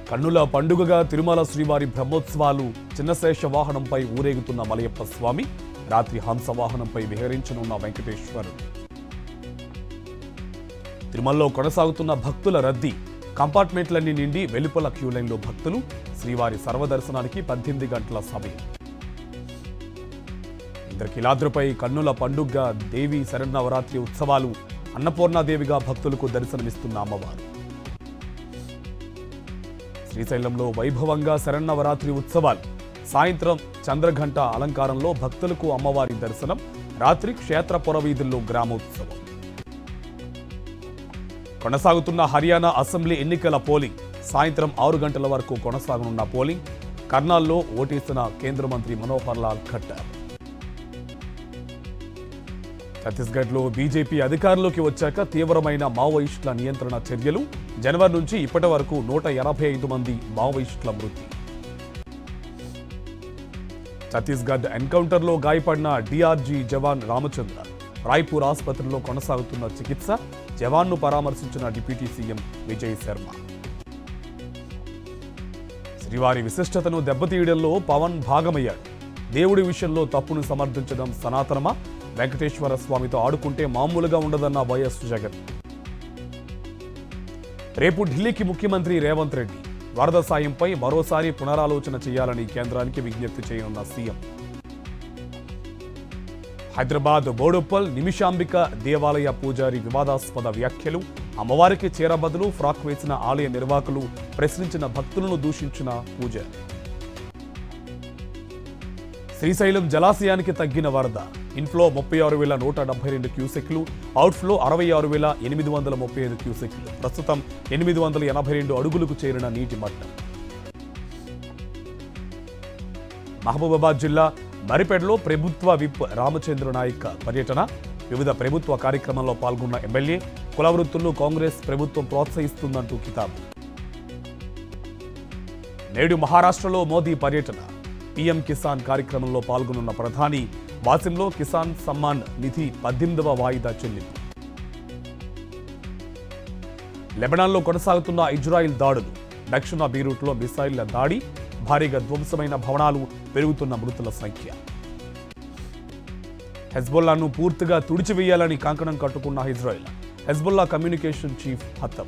కన్నుల పండుగగా తిరుమల శ్రీవారి బ్రహ్మోత్సవాలు చిన్నశేష వాహనంపై ఊరేగుతున్న మలయప్ప స్వామి, రాత్రి హంస వాహనంపై విహరించనున్న వెంకటేశ్వరుడు. తిరుమలలో కొనసాగుతున్న భక్తుల రద్దీ, కంపార్ట్మెంట్లన్నీ నిండి వెలుపల క్యూలైన్లో భక్తులు. శ్రీవారి సర్వదర్శనానికి 18 గంటల సమయం. ఇంద్రకీలాద్రిపై కన్నుల పండుగగా దేవి శరన్నవరాత్రి ఉత్సవాలు, అన్నపూర్ణాదేవిగా భక్తులకు దర్శనమిస్తున్న అమ్మవారు. శ్రీశైలంలో వైభవంగా శరన్నవరాత్రి ఉత్సవాలు, సాయంత్రం చంద్రఘంట అలంకారంలో భక్తులకు అమ్మవారి దర్శనం, రాత్రి క్షేత్ర పురవీధుల్లో గ్రామోత్సవం. కొనసాగుతున్న హర్యానా అసెంబ్లీ ఎన్నికల పోలింగ్, సాయంత్రం 6 గంటల వరకు కొనసాగనున్న పోలింగ్. కర్నాల్లో ఓటేసిన కేంద్ర మంత్రి మనోహర్ లాల్ ఖట్టర్. ఛత్తీస్గఢ్లో బీజేపీ అధికారంలోకి వచ్చాక తీవ్రమైన మావోయిస్టుల నియంత్రణ చర్యలు. జనవరి నుంచి ఇప్పటి వరకు 185 మంది మావోయిస్టుల మృతి. ఛత్తీస్గఢ్ ఎన్కౌంటర్లో గాయపడిన డీఆర్జీ జవాన్ రామచంద్ర రాయ్పూర్ ఆసుపత్రిలో కొనసాగుతున్న చికిత్స. జవాన్ను పరామర్శించిన డిప్యూటీ సీఎం విజయ్ శర్మ. శ్రీవారి విశిష్టతను దెబ్బతీయడంలో పవన్ భాగమయ్యాడు. దేవుడి విషయంలో తప్పును సమర్థించడం సనాతనమా? వెంకటేశ్వర స్వామితో ఆడుకుంటే మామూలుగా ఉండదన్న వైఎస్ జగన్. రేపు ఢిల్లీకి ముఖ్యమంత్రి రేవంత్ రెడ్డి. వరద సాయంపై మరోసారి పునరాలోచన చేయాలని కేంద్రానికి విజ్ఞప్తి చేయనున్న సీఎం. హైదరాబాద్ బోడుప్పల్ నిమిషాంబిక దేవాలయ పూజారి వివాదాస్పద వ్యాఖ్యలు. అమ్మవారికి చీర బదులు ఫ్రాక్ వేసిన ఆలయ నిర్వాహకులు, ప్రశ్నించిన భక్తులను దూషించిన పూజారి. శ్రీశైలం జలాశయానికి తగ్గిన వరద. ఇన్ఫ్లో 36,172 క్యూసెక్లు, అవుట్ఫ్లో 66,835 క్యూసెక్లు. ప్రస్తుతం 882 అడుగులకు చేరిన నీటి మట్టం. మహబూబాబాద్ జిల్లా మరిపేటలో ప్రభుత్వ విప్ రామచంద్ర నాయక్ పర్యటన. వివిధ ప్రభుత్వ కార్యక్రమంలో పాల్గొన్న ఎమ్మెల్యే. కుల వృత్తులను కాంగ్రెస్ ప్రభుత్వం ప్రోత్సహిస్తుందంటూ కితాబు. నేడు మహారాష్ట్రలో మోదీ పర్యటన. పీఎం కిసాన్ కార్యక్రమంలో పాల్గొనున్న ప్రధాని. వాసింలో కిసాన్ సమ్మాన్ నిధి 18వ వాయిదా చెల్లింపు. లెబనాన్లో కొనసాగుతున్న ఇజ్రాయిల్ దాడులు. దక్షిణ బీరూట్లో మిసైళ్ల దాడి, భారీగా ధ్వంసమైన భవనాలు, పెరుగుతున్న మృతుల సంఖ్య. హెజ్బొల్లాను పూర్తిగా తుడిచివేయాలని కంకణం కట్టుకున్న ఇజ్రాయిల్. హెజ్బొల్లా కమ్యూనికేషన్ చీఫ్ హతం.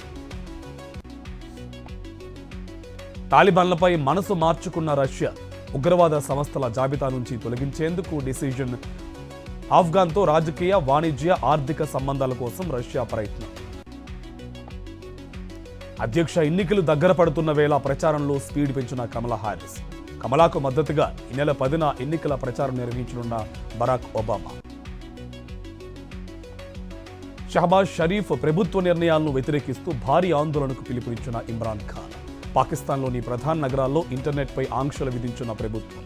తాలిబాన్లపై మనసు మార్చుకున్న రష్యా. ఉగ్రవాద సంస్థల జాబితా నుంచి తొలగించేందుకు డిసిజన్. ఆఫ్ఘన్తో రాజకీయ, వాణిజ్య, ఆర్థిక సంబంధాల కోసం రష్యా ప్రయత్నం. అధ్యక్ష ఎన్నికలు దగ్గర పడుతున్న వేళ ప్రచారంలో స్పీడ్ పెంచిన కమలా హారిస్. కమలాకు మద్దతుగా ఈ నెల 10న ఎన్నికల ప్రచారం నిర్వహించనున్న బరాక్ ఒబామా. షహబాజ్ షరీఫ్ ప్రభుత్వ నిర్ణయాలను వ్యతిరేకిస్తూ భారీ ఆందోళనకు పిలుపునిచ్చిన ఇమ్రాన్ ఖాన్. పాకిస్తాన్లోని ప్రధాన నగరాల్లో ఇంటర్నెట్పై ఆంక్షలు విధించిన ప్రభుత్వం.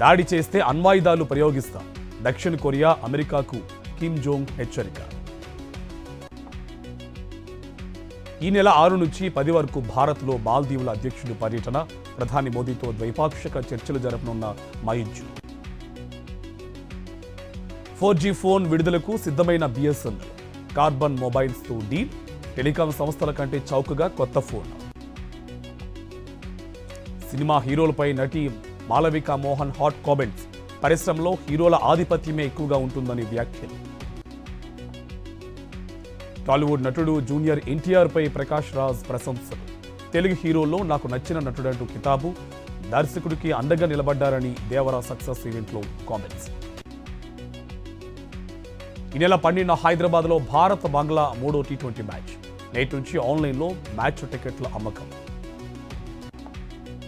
దాడి చేస్తే అణ్వాయుధాలు ప్రయోగిస్తాం. దక్షిణ కొరియా, అమెరికాకు కిమ్ జోంగ్ హెచ్చరిక. ఈ నెల 6 నుంచి 10 వరకు భారత్లో మాల్దీవుల అధ్యక్షుడి పర్యటన. ప్రధాని మోదీతో ద్వైపాక్షిక చర్చలు జరపనున్న మైజు. 4G ఫోన్ విడుదలకు సిద్ధమైన బిఎస్ఎన్ఎల్. కార్బన్ మొబైల్స్తో డీల్. టెలికాం సంస్థల కంటే చౌకగా కొత్త ఫోన్. సినిమా హీరోలపై నటి మాలవిక మోహన్ హాట్ కామెంట్స్. పరిశ్రమలో హీరోల ఆధిపత్యమే ఎక్కువగా ఉంటుందని వ్యాఖ్యలు. టాలీవుడ్ నటుడు జూనియర్ ఎన్టీఆర్ పై ప్రకాష్ రాజ్ ప్రశంసలు. తెలుగు హీరోల్లో నాకు నచ్చిన నటుడంటూ కితాబు. దర్శకుడికి అండగా నిలబడ్డారని దేవరా సక్సెస్ ఈవెంట్లో కామెంట్స్. ఈ నెల 12న హైదరాబాద్లో భారత్ బంగ్లా 3వ T20 మ్యాచ్. నేటి నుంచి ఆన్లైన్లో మ్యాచ్ టికెట్ల అమ్మకం.